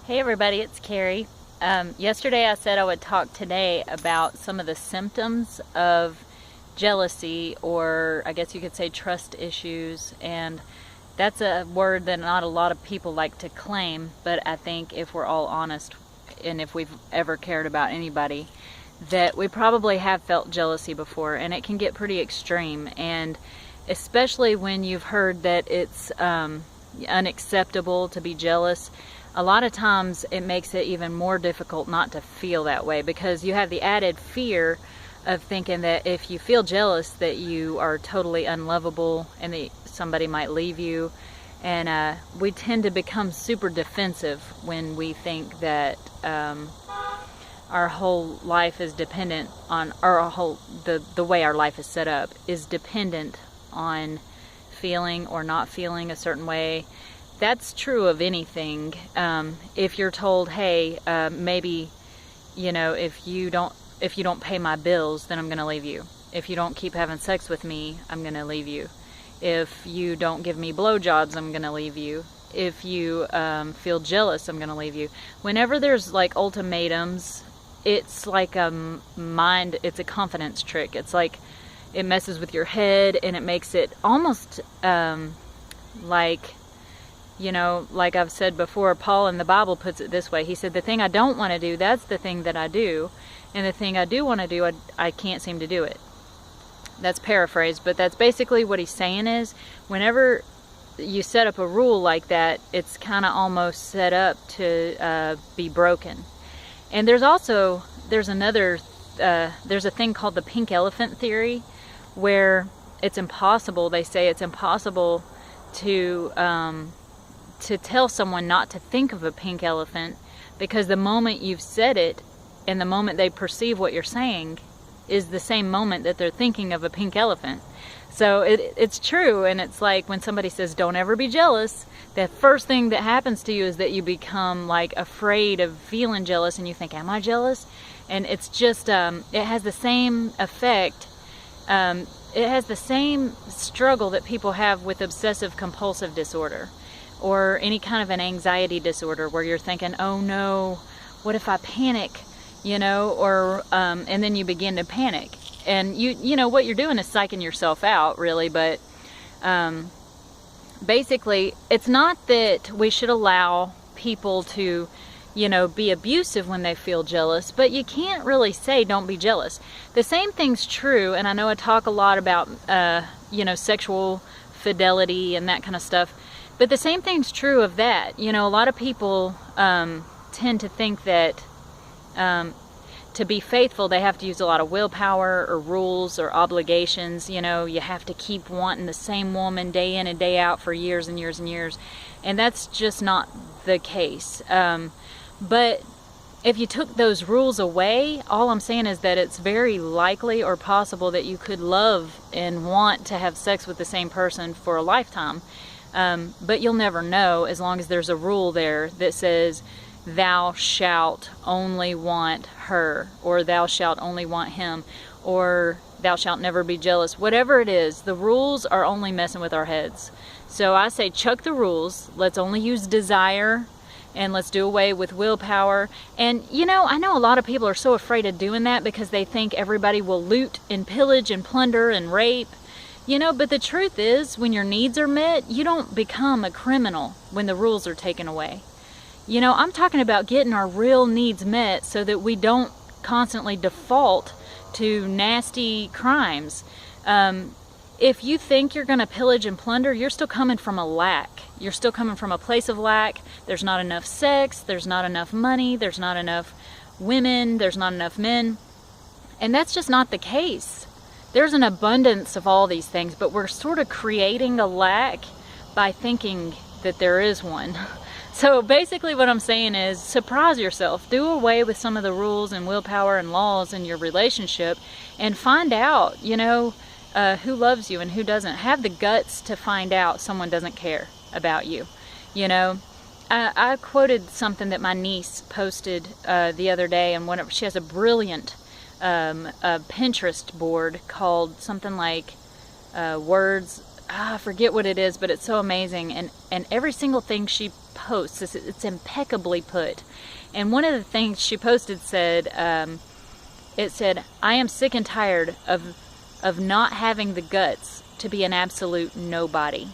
Hey everybody, it's Carrie. Yesterday I said I would talk today about some of the symptoms of jealousy, or I guess you could say trust issues, and that's a word that not a lot of people like to claim, but I think if we're all honest and if we've ever cared about anybody, that we probably have felt jealousy before, and it can get pretty extreme, and especially when you've heard that it's unacceptable to be jealous. A lot of times it makes it even more difficult not to feel that way, because you have the added fear of thinking that if you feel jealous that you are totally unlovable and that somebody might leave you. And we tend to become super defensive when we think that our whole life is dependent on, or the way our life is set up is dependent on feeling or not feeling a certain way. That's true of anything. If you're told, hey, maybe, if you don't pay my bills, then I'm going to leave you. If you don't keep having sex with me, I'm going to leave you. If you don't give me blowjobs, I'm going to leave you. If you feel jealous, I'm going to leave you. Whenever there's like ultimatums, it's like it's a confidence trick. It's like it messes with your head, and it makes it almost like I've said before, Paul in the Bible puts it this way. He said, the thing I don't want to do, that's the thing that I do. And the thing I do want to do, I can't seem to do it. That's paraphrased, but that's basically what he's saying is, whenever you set up a rule like that, it's kind of almost set up to be broken. And there's a thing called the pink elephant theory, where it's impossible, they say it's impossible to tell someone not to think of a pink elephant, because the moment you've said it and the moment they perceive what you're saying is the same moment that they're thinking of a pink elephant. So it's true. And it's like when somebody says don't ever be jealous, the first thing that happens to you is that you become like afraid of feeling jealous, and you think, am I jealous? And it's just it has the same effect. It has the same struggle that people have with obsessive compulsive disorder, or any kind of an anxiety disorder, where you're thinking, oh no, what if I panic, or and then you begin to panic, and you know what you're doing is psyching yourself out, really. But basically, it's not that we should allow people to be abusive when they feel jealous, but you can't really say don't be jealous. The same thing's true, and I know I talk a lot about sexual fidelity and that kind of stuff, but the same thing's true of that. A lot of people tend to think that to be faithful they have to use a lot of willpower or rules or obligations. You have to keep wanting the same woman day in and day out for years and years and years, and that's just not the case. But if you took those rules away, all I'm saying is that it's very likely or possible that you could love and want to have sex with the same person for a lifetime. But you'll never know, as long as there's a rule there that says thou shalt only want her, or thou shalt only want him, or thou shalt never be jealous. Whatever it is, the rules are only messing with our heads. So I say chuck the rules. Let's only use desire, and let's do away with willpower. And I know a lot of people are so afraid of doing that because they think everybody will loot and pillage and plunder and rape. But the truth is, when your needs are met, you don't become a criminal when the rules are taken away. I'm talking about getting our real needs met so that we don't constantly default to nasty crimes. If you think you're going to pillage and plunder, you're still coming from a lack. You're still coming from a place of lack. There's not enough sex, there's not enough money, there's not enough women, there's not enough men. And that's just not the case. There's an abundance of all these things, but we're sort of creating a lack by thinking that there is one. So basically what I'm saying is, surprise yourself. Do away with some of the rules and willpower and laws in your relationship, and find out, who loves you and who doesn't. Have the guts to find out someone doesn't care about you. I quoted something that my niece posted the other day, and she has a brilliant a Pinterest board called something like words. I forget what it is, but it's so amazing. And every single thing she posts. It's impeccably put. And one of the things she posted said, it said, "I am sick and tired of not having the guts to be an absolute nobody."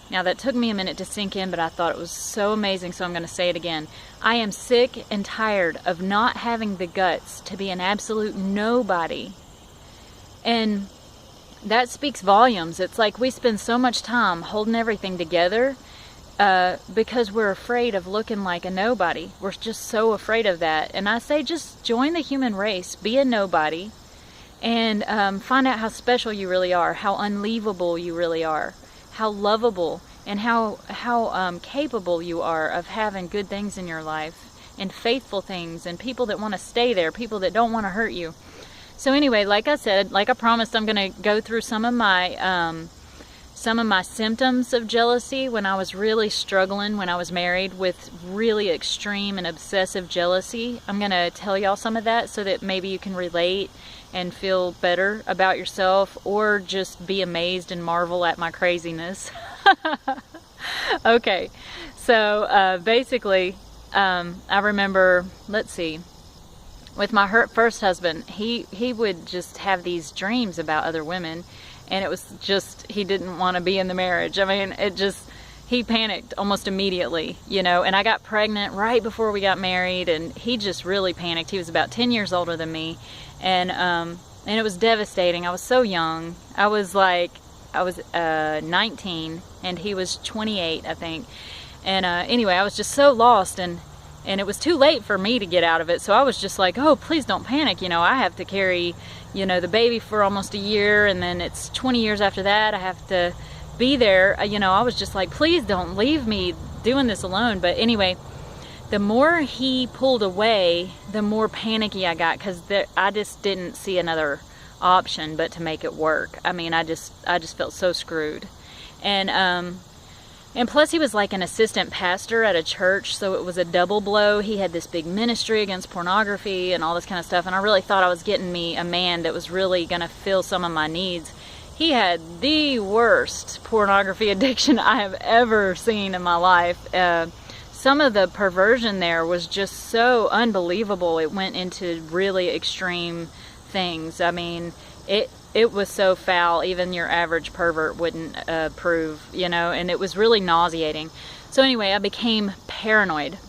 Now that took me a minute to sink in, but I thought it was so amazing, so I'm going to say it again. I am sick and tired of not having the guts to be an absolute nobody. And that speaks volumes. It's like we spend so much time holding everything together because we're afraid of looking like a nobody. We're just so afraid of that. And I say just join the human race, be a nobody, and find out how special you really are, how unleavable you really are, how lovable and how capable you are of having good things in your life and faithful things and people that want to stay there, people that don't want to hurt you. So anyway, like I said, like I promised, I'm going to go through some of my symptoms of jealousy when I was really struggling when I was married with really extreme and obsessive jealousy. I'm going to tell y'all some of that so that maybe you can relate and feel better about yourself, or just be amazed and marvel at my craziness. Okay, so basically, I remember, let's see, with my first husband, he would just have these dreams about other women, and it was just, he didn't want to be in the marriage. I mean, he panicked almost immediately, you know, and I got pregnant right before we got married, and he just really panicked. He was about 10 years older than me, and it was devastating. I was so young. I was 19, and he was 28, I think. And anyway, I was just so lost, and it was too late for me to get out of it. So I was just like, oh, please don't panic. You know, I have to carry, you know, the baby for almost a year, and then it's 20 years after that. I have to be there. You know, I was just like, please don't leave me doing this alone. But anyway, the more he pulled away, the more panicky I got, because I just didn't see another option but to make it work. I mean, I just felt so screwed. And plus he was like an assistant pastor at a church, so it was a double blow. He had this big ministry against pornography and all this kind of stuff, and I really thought I was getting me a man that was really going to fill some of my needs. He had the worst pornography addiction I have ever seen in my life. Some of the perversion there was just so unbelievable. It went into really extreme things. I mean, it was so foul, even your average pervert wouldn't approve, you know, and it was really nauseating. So anyway, I became paranoid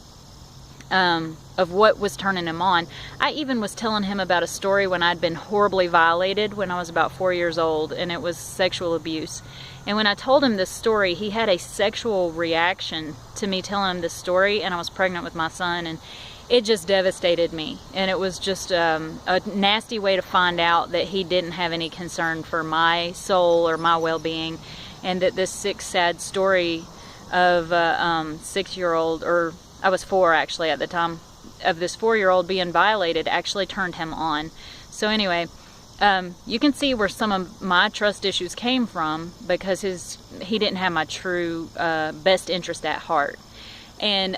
of what was turning him on. I even was telling him about a story when I'd been horribly violated when I was about 4 years old, and it was sexual abuse. And when I told him this story, he had a sexual reaction to me telling him this story, and I was pregnant with my son, and it just devastated me. And it was just a nasty way to find out that he didn't have any concern for my soul or my well-being, and that this sick, sad story of a 6-year-old, or I was 4 actually at the time, of this 4-year-old being violated actually turned him on. So anyway, you can see where some of my trust issues came from, because he didn't have my true best interest at heart. And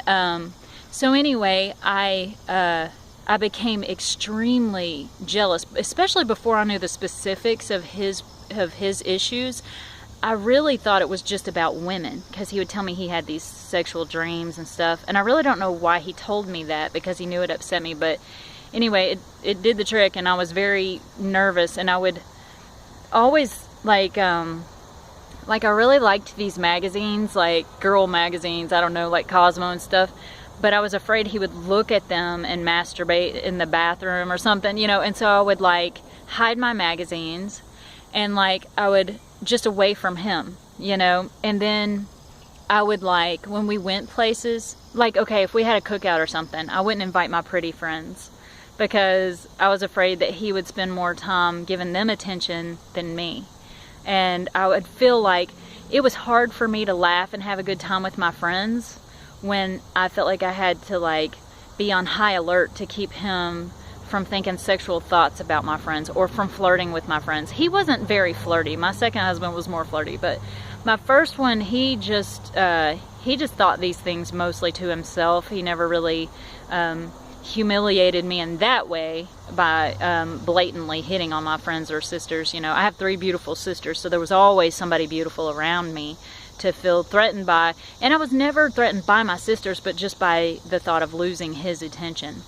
so anyway, I became extremely jealous, especially before I knew the specifics of his issues. I really thought it was just about women, because he would tell me he had these sexual dreams and stuff, and I really don't know why he told me that, because he knew it upset me. But anyway, it did the trick, and I was very nervous, and I would always like I really liked these magazines, like girl magazines, I don't know, like Cosmo and stuff, but I was afraid he would look at them and masturbate in the bathroom or something, you know. And so I would like hide my magazines, and like I would just away from him, you know. And then I would, like, when we went places, like, okay, if we had a cookout or something, I wouldn't invite my pretty friends, because I was afraid that he would spend more time giving them attention than me. And I would feel like it was hard for me to laugh and have a good time with my friends when I felt like I had to like be on high alert to keep him from thinking sexual thoughts about my friends, or from flirting with my friends. He wasn't very flirty. My second husband was more flirty, but my first one, he just thought these things mostly to himself. He never really humiliated me in that way by blatantly hitting on my friends or sisters. You know, I have 3 beautiful sisters, so there was always somebody beautiful around me. to feel threatened by, and I was never threatened by my sisters, but just by the thought of losing his attention.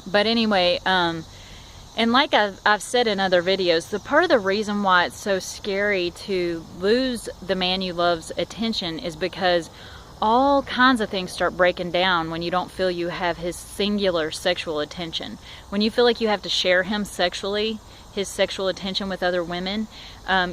But anyway, and like I've said in other videos, the part of the reason why it's so scary to lose the man you love's attention is because all kinds of things start breaking down when you don't feel you have his singular sexual attention. When you feel like you have to share him sexually, his sexual attention with other women,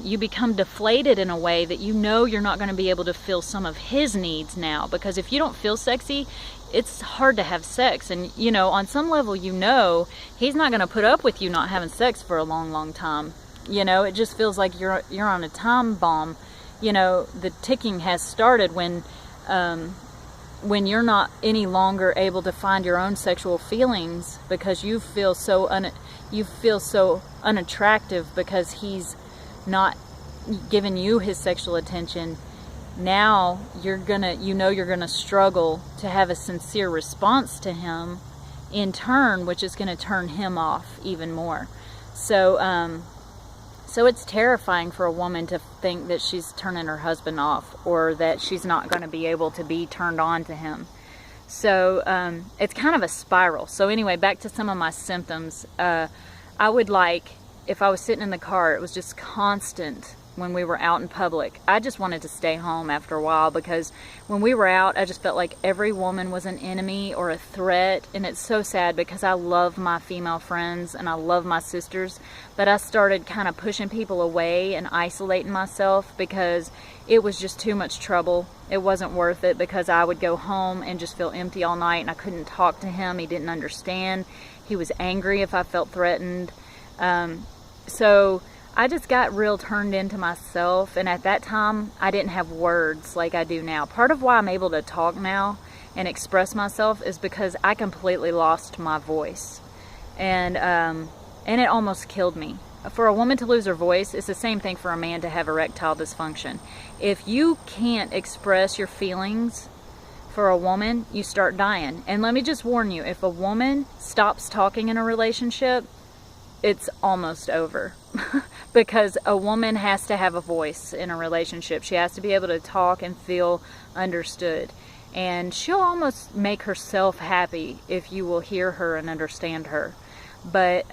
you become deflated in a way that you know you're not going to be able to fill some of his needs now. Because if you don't feel sexy, it's hard to have sex. And, you know, on some level, you know, he's not going to put up with you not having sex for a long, long time. You know, it just feels like you're on a time bomb. You know, the ticking has started when you're not any longer able to find your own sexual feelings because you feel so unattractive because he's not giving you his sexual attention. Now you're gonna struggle to have a sincere response to him in turn, which is gonna turn him off even more. So it's terrifying for a woman to think that she's turning her husband off, or that she's not going to be able to be turned on to him. So it's kind of a spiral. So anyway, back to some of my symptoms. I would if I was sitting in the car, it was just constant when we were out in public. I just wanted to stay home after a while, because when we were out, I just felt like every woman was an enemy or a threat. And it's so sad because I love my female friends and I love my sisters, but I started kind of pushing people away and isolating myself because it was just too much trouble. It wasn't worth it, because I would go home and just feel empty all night, and I couldn't talk to him. He didn't understand. He was angry if I felt threatened. So I just got real turned into myself, and at that time I didn't have words like I do now. Part of why I'm able to talk now and express myself is because I completely lost my voice, and it almost killed me. For a woman to lose her voice, it's the same thing for a man to have erectile dysfunction. If you can't express your feelings for a woman, you start dying. And let me just warn you, if a woman stops talking in a relationship, it's almost over. Because a woman has to have a voice in a relationship. She has to be able to talk and feel understood. And she'll almost make herself happy if you will hear her and understand her. But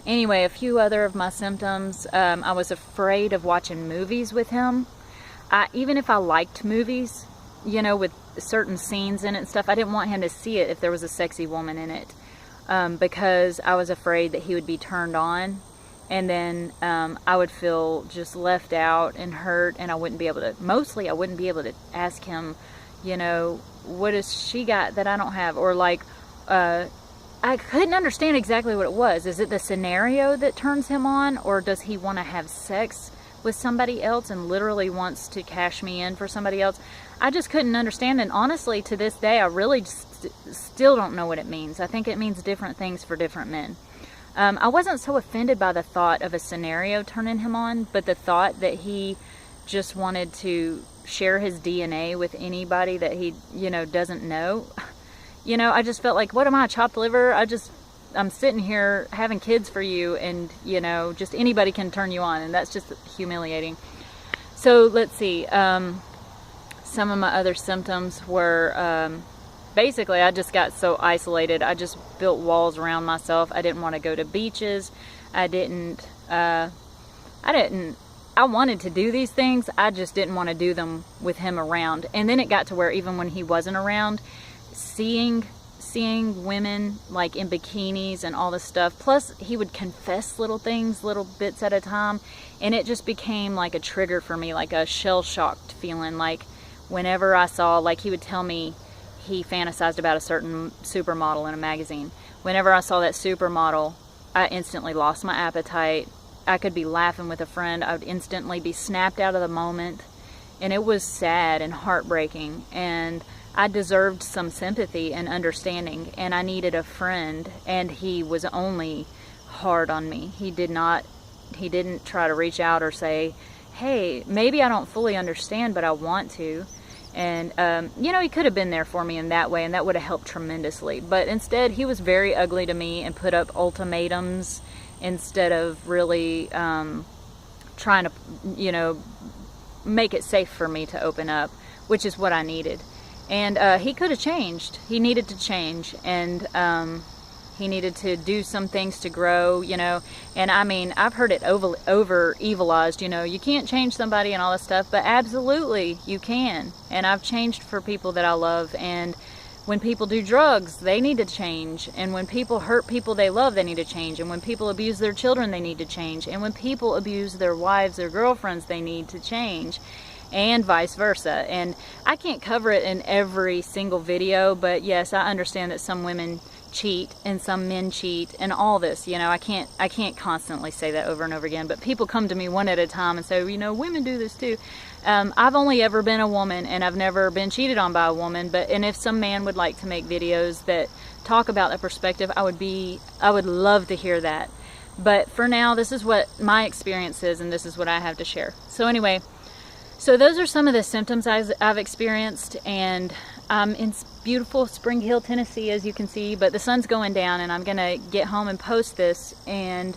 anyway, a few other of my symptoms. I was afraid of watching movies with him. Even if I liked movies, you know, with certain scenes in it and stuff, I didn't want him to see it if there was a sexy woman in it. Because I was afraid that he would be turned on, and then I would feel just left out and hurt, and I wouldn't be able to ask him, you know, what has she got that I don't have? Or I couldn't understand exactly what it was. Is it the scenario that turns him on, or does he want to have sex with somebody else and literally wants to cash me in for somebody else? I just couldn't understand, and honestly, to this day, I really still don't know what it means. I think it means different things for different men. I wasn't so offended by the thought of a scenario turning him on, but the thought that he just wanted to share his DNA with anybody that he, you know, doesn't know. You know, I just felt like, what am I, chopped liver? I'm sitting here having kids for you, and, you know, just anybody can turn you on, and that's just humiliating. So let's see. Some of my other symptoms were, basically, I just got so isolated. I just built walls around myself. I didn't want to go to beaches. I wanted to do these things. I just didn't want to do them with him around. And then it got to where even when he wasn't around, seeing women like in bikinis and all this stuff, plus he would confess little things, little bits at a time, and it just became like a trigger for me, like a shell-shocked feeling. Like whenever I saw, like he would tell me he fantasized about a certain supermodel in a magazine. Whenever I saw that supermodel, I instantly lost my appetite. I could be laughing with a friend. I would instantly be snapped out of the moment. And it was sad and heartbreaking. And I deserved some sympathy and understanding. And I needed a friend. And he was only hard on me. He didn't try to reach out or say, hey, maybe I don't fully understand, but I want to. And, you know, he could have been there for me in that way, and that would have helped tremendously. But instead, he was very ugly to me and put up ultimatums instead of really trying to, you know, make it safe for me to open up, which is what I needed. And he could have changed. He needed to change, and he needed to do some things to grow, you know. And I mean, I've heard it over evilized, you know, you can't change somebody and all this stuff, but absolutely you can. And I've changed for people that I love. And when people do drugs, they need to change. And when people hurt people they love, they need to change. And when people abuse their children, they need to change. And when people abuse their wives or girlfriends, they need to change. And vice versa. And I can't cover it in every single video, but yes, I understand that some women cheat and some men cheat and all this, you know. I can't constantly say that over and over again, but people come to me one at a time and say, you know, women do this too. I've only ever been a woman, and I've never been cheated on by a woman, and if some man would like to make videos that talk about that perspective, I would love to hear that. But for now, this is what my experience is, and this is what I have to share. So anyway, so those are some of the symptoms I've experienced, and I'm in beautiful Spring Hill, Tennessee, as you can see, but the sun's going down, and I'm gonna get home and post this, and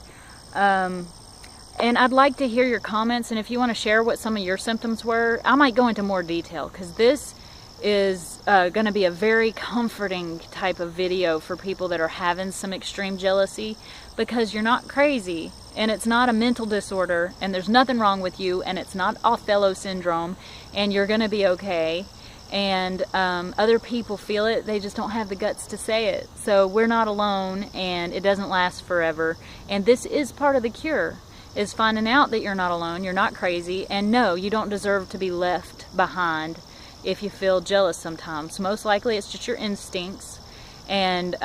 I'd like to hear your comments, and if you want to share what some of your symptoms were, I might go into more detail, because this is going to be a very comforting type of video for people that are having some extreme jealousy, because you're not crazy, and it's not a mental disorder, and there's nothing wrong with you, and it's not Othello syndrome, and you're going to be okay. And other people feel it, they just don't have the guts to say it. So we're not alone, and it doesn't last forever. And this is part of the cure, is finding out that you're not alone, you're not crazy, and no, you don't deserve to be left behind if you feel jealous sometimes. Most likely it's just your instincts, and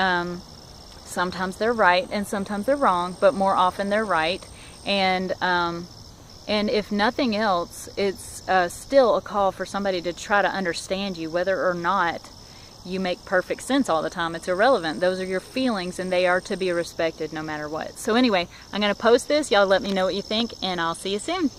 sometimes they're right and sometimes they're wrong, but more often they're right. And if nothing else, it's still a call for somebody to try to understand you, whether or not you make perfect sense all the time. It's irrelevant. Those are your feelings, and they are to be respected no matter what. So anyway, I'm going to post this. Y'all let me know what you think, and I'll see you soon.